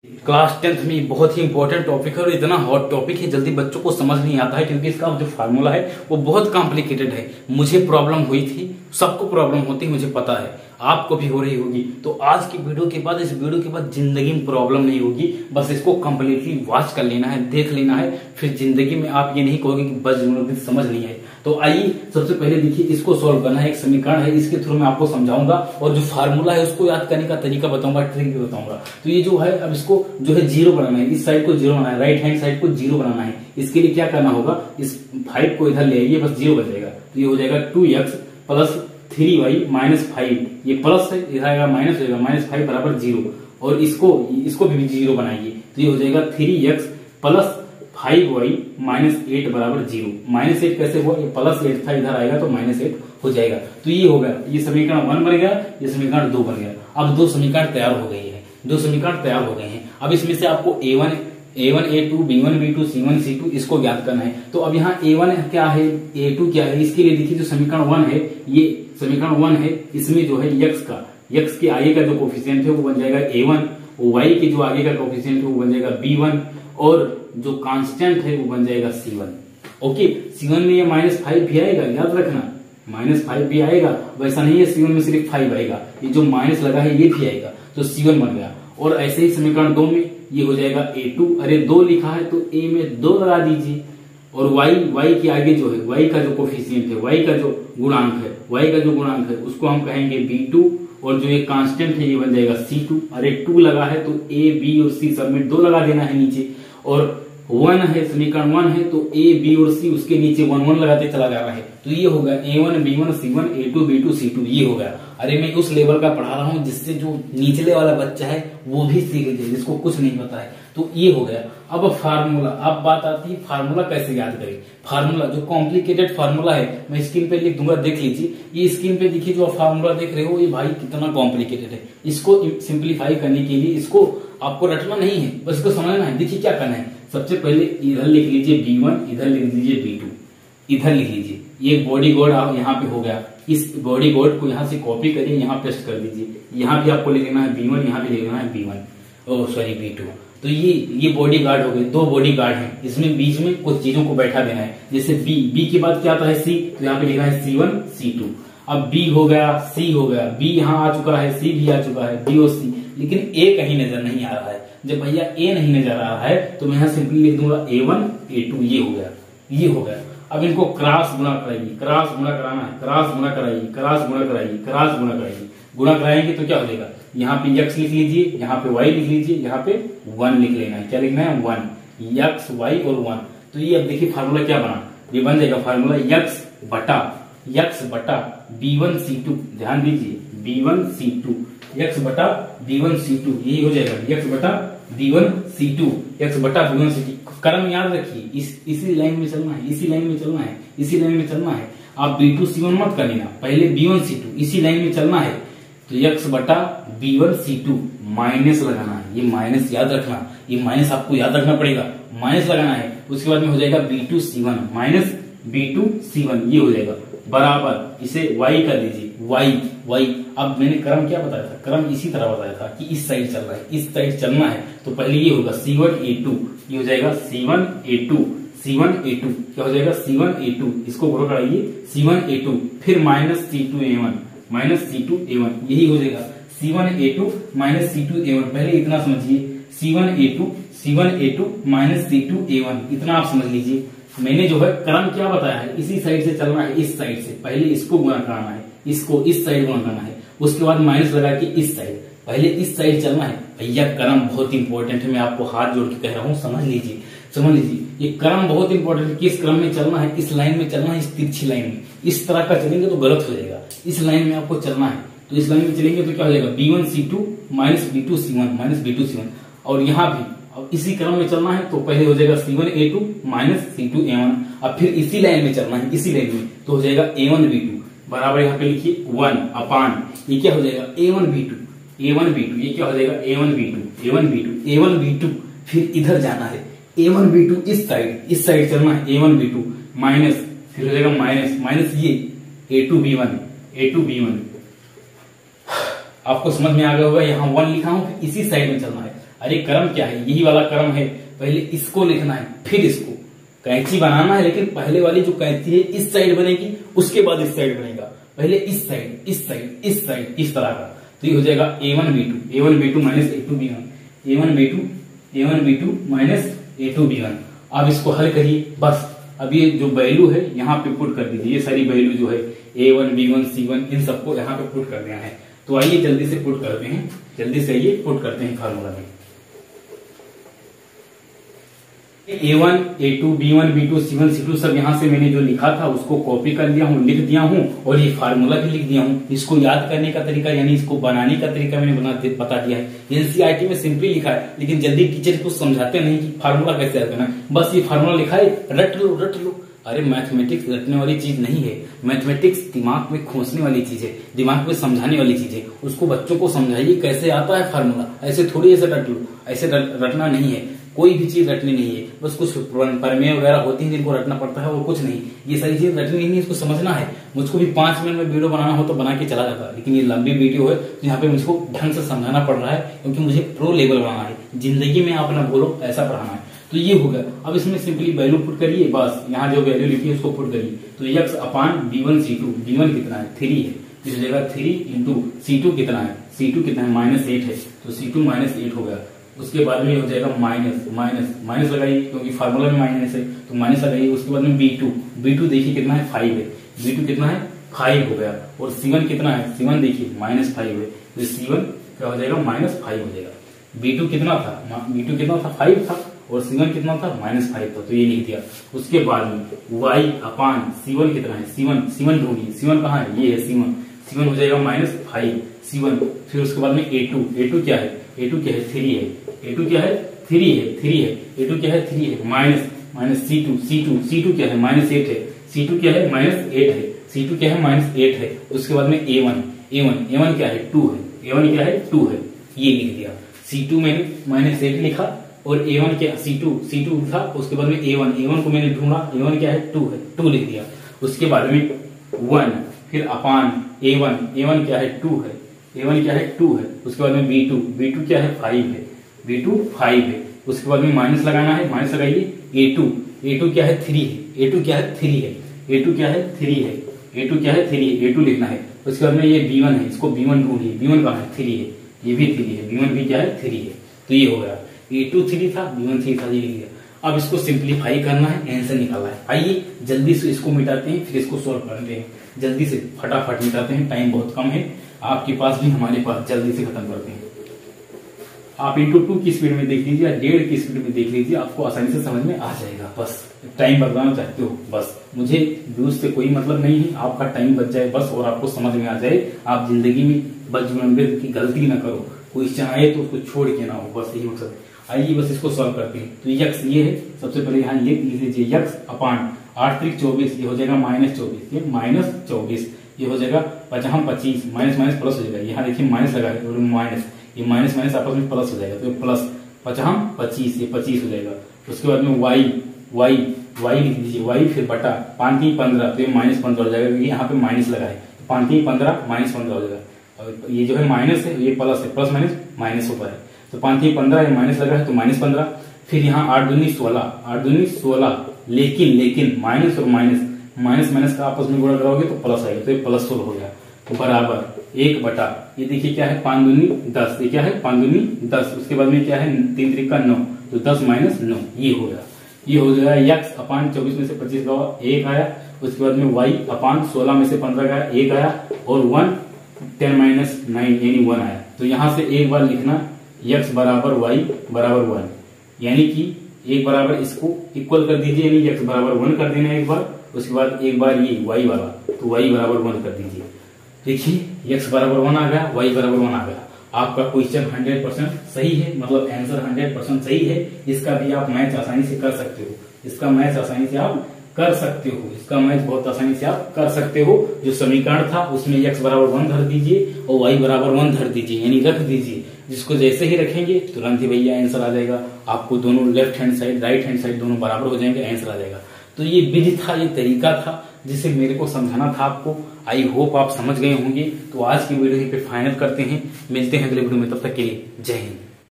Class 10th में बहुत ही important topic है और इतना हॉट टॉपिक है, जल्दी बच्चों को समझ नहीं आता है क्योंकि इसका जो फार्मूला है वो बहुत कॉम्प्लिकेटेड है। मुझे प्रॉब्लम हुई थी, सबको प्रॉब्लम होती है, मुझे पता है, आपको भी हो रही होगी। तो आज की वीडियो के बाद, इस वीडियो के बाद जिंदगी में प्रॉब्लम नहीं होगी। बस इसको कंप्लीटली वॉच कर लेना है, देख लेना है, फिर जिंदगी में आप ये नहीं कहोगे कि बस मुझे समझ नहीं है। तो आइए सबसे पहले देखिए, इसको सॉल्व करना है। एक समीकरण है, इसके थ्रू मैं आपको समझाऊंगा और जो फार्मूला है उसको याद करने का तरीका बताऊंगा, ट्रिक भी बताऊंगा। तो ये जो है, अब इसको जो है जीरो बनाना है, इस साइड को जीरो बनाना है, राइट हैंड साइड को जीरो बनाना है। इसके लिए क्या करना होगा, इस 5 को इधर ले आइए, बस जीरो बचेगा। तो ये हो जाएगा 2x प्लस 3y माइनस 5, ये प्लस है, इधर आएगा माइनस, होगा -5 बराबर 0। और इसको भी जीरो बनाइए, तो ये हो जाएगा 3x प्लस 5y माइनस 8 बराबर 0। -8 कैसे हुआ, ये +8 था, इधर आएगा तो -8 हो जाएगा। तो ये हो गया, ये समीकरण 1 बन गया, ये समीकरण 2 बन गया। अब दो समीकरण तैयार हो गई है, दो समीकरण तैयार हो गए हैं। अब इसमें से आपको A1 A2 B1 B2 C1 C2 इसको ज्ञात करना है। तो अब यहाँ A1 क्या है, A2 क्या है, इसके लिए देखिए जो समीकरण 1 है, ये समीकरण 1 है, इसमें जो है x के आगे का जो कोफिशिएंट है वो बन जाएगा A1, y के जो आगे का कोफिशिएंट है वो बन जाएगा B1, और जो कांस्टेंट है वो बन जाएगा C1। ओके, C1 में ये -5 भी आएगा, याद रखना, -5 भी आएगा। वैसा नहीं है C1 में सिर्फ 5 आएगा, ये जो माइनस लगा है ये भी आएगा, तो C1 बन गया। और ऐसे ही समीकरण 2 में ये हो जाएगा A2, अरे 2 लिखा है तो A में 2 लगा दीजिए। और y के आगे जो है, y का जो कोफिशिएंट है, y का जो गुणांक है उसको हम कहेंगे B2, और जो ये कांस्टेंट है ये बन जाएगा C2। अरे 2 लगा है तो A B और C सब में 2 लगा देना है नीचे। और 1 है, समीकरण 1 है, तो A B और C उसके नीचे 1 लगाते चला जा रहा है। तो ये होगा A1 B1 C1 A2 B2 C2, ये हो गया। अरे मैं उस लेवल का पढ़ा रहा हूँ जिससे जो निचले वाला बच्चा है वो भी सीख जाए, जिसको कुछ नहीं पता है। तो ये हो गया। अब फार्मूला, अब बात आती है फार्मूला कैसे याद करें। फार्मूला जो कॉम्प्लिकेटेड फार्मूला है, मैं स्क्रीन पे लिख दूंगा, देख लीजिए। ये स्क्रीन पे देखिए, जो फार्मूला देख रहे हो, ये भाई कितना कॉम्प्लिकेटेड है। इसको सिंप्लीफाई करने के लिए इसको आपको रटना नहीं है, बस इसको समझना है। देखिए क्या करना है, सबसे पहले इधर लिख लीजिए B1, इधर लिख लीजिए B2, इधर लिख लीजिए। ये बॉडी कोड आप यहाँ पे हो गया, इस बॉडी कोड को यहाँ से कॉपी करिए, यहाँ पेस्ट कर दीजिए। यहाँ भी आपको लिख लेना है B1, यहाँ भी लिख लेना है B2। तो ये बॉडी गार्ड हो गए, 2 बॉडी गार्ड हैं। इसमें बीच में कुछ चीजों को बैठा देना है, जैसे B के बाद क्या आता है C, तो यहाँ पे लिखना है C1 C2। अब B हो गया, C हो गया, B यहाँ आ चुका है, C भी आ चुका है, B और C, लेकिन A कहीं नजर नहीं आ रहा है। जब भैया A नहीं नजर आ रहा है तो मैं यहाँ सिंपली लिख दूंगा A1 A2, ये हो गया, ये हो गया। अब इनको क्रॉस गुणा कराइए, क्रॉस गुणा कराना है, क्रॉस गुणा कराइए, क्रॉस गुणा कराइए, क्रॉस गुणा कराइए। गुणा कराएंगे तो क्या हो जाएगा, यहाँ पे x लिख लीजिए, यहाँ पे y लिख लीजिए, यहाँ पे 1 लिख लेना है। क्या लिखना है, 1, x y और 1। तो ये अब देखिए फार्मूला क्या बना, ये बन जाएगा फार्मूला x बटा B1 C2, ध्यान दीजिए, B1 C2, x बटा B1 C2, यही हो जाएगा, x बटा B1 C2, x बटा B1 C2। क्रम याद रखिए, इसी लाइन में चलना है, इसी लाइन में चलना है, इसी लाइन में चलना है। आप B2 C1 मत कर लेना, पहले B1 C2, इसी लाइन में चलना है। तो x बटा B1 C2 माइनस लगाना है, ये माइनस याद रखना, ये माइनस आपको याद रखना पड़ेगा, माइनस लगाना है। उसके बाद में हो जाएगा B2 C1 minus B2 C1, ये हो जाएगा बराबर, इसे y कर दीजिए, y। अब मैंने क्रम क्या बताया था, क्रम इसी तरह बताया था कि इस साइड चल रहा है, इस साइड चलना है। तो पहले ये होगा C1 A2, ये हो जाएगा C1 A2, क्या हो जाएगा C1 A2, इसको गुणा कराइए C1 A2, फिर माइनस C2 A1, यही हो जाएगा C1 A2 minus C2 A1। पहले इतना समझिए, C1 A2 minus C2 A1, इतना आप समझ लीजिए। मैंने जो है क्रम क्या बताया है, इसी साइड से चलना है, इस साइड से पहले इसको गुणा कराना है, इसको इस साइड गुणा करना है, उसके बाद माइनस लगा के इस साइड, पहले इस साइड चलना है। भैया क्रम बहुत इंपॉर्टेंट है, मैं आपको हाथ जोड़ के कह रहा हूँ, समझ लीजिए। ये क्रम बहुत इंपॉर्टेंट है, किस क्रम में चलना है, इस लाइन में चलना है, इस तिरछी लाइन में। इस तरह का चलेंगे तो गलत हो जाएगा, इस लाइन में आपको चलना है। तो इस लाइन में चलेंगे तो क्या हो जाएगा, B1 C2 minus B2 C1। और यहाँ भी अब इसी क्रम में चलना है, तो पहले हो जाएगा C1 A2 minus C2 A1। अब फिर इसी लाइन में चलना है, इसी लाइन में, तो हो जाएगा A1 B2 बराबर, यहाँ पे लिखिए 1 अपान, ये क्या हो जाएगा A1 B2, ये क्या हो जाएगा A1 B2। फिर इधर जाना है A1 B2, इस साइड चलना है A1 B2 माइनस, फिर हो जाएगा माइनस ये A2 B1। आपको समझ में आ गया होगा, यहाँ 1 लिखा हूं, इसी साइड में चलना है। अरे क्रम क्या है, यही वाला क्रम है, पहले इसको लिखना है फिर इसको कैंची बनाना है, लेकिन पहले वाली जो कैंची है इस साइड बनेगी, उसके बाद इस साइड बनेगा, पहले इस साइड इस साइड इस साइड इस तरह का। तो ये हो जाएगा A1B2 minus A1B2 minus A2B1। अब इसको हल करिए, बस अब ये जो वैल्यू है यहाँ पे पुट कर दीजिए, ये सारी वैल्यू जो है A1 B1 C1 इन सबको यहाँ पे पुट कर देना है। तो आइए जल्दी से पुट करते हैं, जल्दी से ये पुट करते हैं फार्मूला में। A1 A2 B1 B2 C1 C2 सब यहाँ से मैंने जो लिखा था उसको कॉपी कर लिया हूँ, लिख दिया हूँ, और ये फार्मूला भी लिख दिया हूँ। इसको याद करने का तरीका यानी इसको बनाने का तरीका मैंने बता दिया है। एनसीईआरटी में सिंपली लिखा है, लेकिन जल्दी टीचर को समझाते नहीं कि फार्मूला कैसे याद करना है। बस ये फार्मूला लिखा है, रट लो। अरे मैथमेटिक्स रटने वाली चीज नहीं है, मैथमेटिक्स दिमाग में खोसने वाली चीज है, दिमाग में समझाने वाली चीज है। उसको बच्चों को समझाइए कैसे आता है फार्मूला, ऐसे थोड़ी ऐसे रट लो, ऐसे रटना नहीं है, कोई भी चीज रटनी नहीं है। बस कुछ प्रमेय वगैरह होती है जिनको रटना पड़ता है और कुछ नहीं, ये सारी चीज रटनी नहीं है, इसको समझना है। मुझको भी 5 मिनट में वीडियो बनाना हो तो बना के चला जाता है, लेकिन ये लंबी वीडियो है तो यहाँ पे मुझको ढंग से समझाना पड़ रहा है, क्योंकि मुझे प्रो लेवल बनाना है, जिंदगी में आप ना बोलो ऐसा पढ़ाना है। तो ये हो गया। अब इसमें सिंपली वैल्यू पुट करिए, बस यहाँ जो वैल्यू लिखी है उसको पुट करिए। तो x अपान B1 C2, B1 कितना है 3 है, इस जगह 3 इंटू C2 कितना है, C2 कितना है -8 है, तो C2 -8 हो गया। उसके बाद में हो जाएगा माइनस लगाइए, क्योंकि फार्मूला में माइनस है तो माइनस लगाइए। उसके बाद में B2 देखिए कितना है 5 है, B2 कितना है 5 हो गया। और C1 कितना है, C1 देखिए -5 है, तो C1 क्या हो जाएगा -5 हो जाएगा। B2 कितना था 5 था, और C1 कितना था -5 था, तो ये लिख दिया। उसके बाद में y अपान C1 कितना है, C1 ढूंढिए, C1 कहाँ है, ये है C1 हो जाएगा -5 C1। फिर उसके बाद में A2 क्या है, A2 क्या है 3 है, A2 क्या है 3 है, A2 क्या है 3 है, माइनस C2 क्या है -8 है, C2 क्या है -8 है, उसके बाद में A1 क्या है 2 है, ये लिख दिया। C2 मैंने -8 लिखा, और A1 क्या C2 था, उसके बाद में A1 को मैंने ढूंढा, A1 क्या है 2 लिख दिया। उसके बाद में 1 फिर अपान A1 क्या है 2 है, उसके बाद में B2 क्या है 5 है, उसके बाद में माइनस लगाना है, माइनस लगाइए। A2 क्या है 3 है, A2 लिखना है। उसके बाद में ये B1 है, इसको B1 ढूंढिए, B1 कहाँ है 3 है, ये भी 3 है, B1 भी क्या है 3 है, तो ये हो गया। A2 3 था, B1 3 था, ये लिख दिया। अब इसको सिंप्लीफाई करना है, आंसर निकालना है। आइए जल्दी से इसको मिटाते हैं, फिर इसको सॉल्व करते हैं। जल्दी से फटाफट मिटाते हैं, टाइम बहुत कम है, आपके पास भी हमारे पास, जल्दी से खत्म करते हैं। आप इंटू 2 की स्पीड में देख लीजिए, 1.5 की स्पीड में देख लीजिए, आपको आसानी से समझ में आ जाएगा। बस टाइम बदलाना चाहते हो, बस मुझे व्यूज से कोई मतलब नहीं है, आपका टाइम बच जाए बस, और आपको समझ में आ जाए, आप जिंदगी में बचपन की गलती ना करो, क्वेश्चन आए तो उसको छोड़ के ना हो, बस यही मकसद है। आइए बस इसको सॉल्व करते हैं। तो x ये है, सबसे पहले यहाँ लिख लीजिए x अपान 8 3 24, ये हो जाएगा -24, ये -24, ये हो जाएगा 25 माइनस प्लस हो जाएगा। यहाँ देखिए माइनस लगा है और माइनस, ये माइनस आपस में प्लस हो जाएगा, तो प्लस 25 ये 25 हो जाएगा। उसके बाद में y लिख दीजिए, y फिर बटा 5 3 15, तो ये -15 हो जाएगा, क्योंकि यहाँ पे माइनस लगा है, 5 3 15 -15 हो जाएगा। और ये जो है माइनस है, ये प्लस है, प्लस माइनस होता है, तो 5 3 15, ये माइनस लगा है तो -15। फिर यहाँ 8 दूनी 16, लेकिन माइनस और माइनस का आपस में गुणा करोगे तो प्लस आएगा, तो ये +16 हो गया, तो बराबर 1 बटा, ये देखिए क्या है 5 दूनी 10, ये क्या है 5 दूनी 10। उसके बाद में क्या है 3 3 का 9, तो 10 - 9, ये हो गया। ये हो जाएगा x अपान 24 में से 25 गया 1 आया। उसके बाद में y अपान 16 में से 15 गया 1 आया, और 1 10 - 9 यानी 1 आया। तो यहाँ से एक बार लिखना x बराबर y बराबर 1, यानी कि एक बराबर इसको इक्वल कर दीजिए, यानी x बराबर 1 कर देना एक बार। उसके बाद एक बार ये y वाला, तो y बराबर 1 कर दीजिए। देखिए x बराबर 1 आ गया, y बराबर 1 आ गया। आपका क्वेश्चन 100% सही है, मतलब आंसर 100% सही है। इसका भी आप मैच आसानी से कर सकते हो, इसका मैच आसानी से आप कर सकते हो, इसका मैच बहुत आसानी से आप कर सकते हो। जो समीकरण था उसमें x बराबर 1 धर दीजिए और y बराबर 1 धर दीजिए, यानी रख दीजिए। जिसको जैसे ही रखेंगे तुरंत ही भैया आंसर आ जाएगा। आपको दोनों left hand side right hand side दोनों बराबर हो जाएंगे, आंसर आ जाएगा। तो ये विधि था, ये तरीका था जिसे मेरे को समझाना था आपको। आई होप आप समझ गए होंगे। तो आज की वीडियो यहीं पे फाइनल करते हैं, मिलते हैं अगले वीडियो में, तब तक के लिए जय हिंद।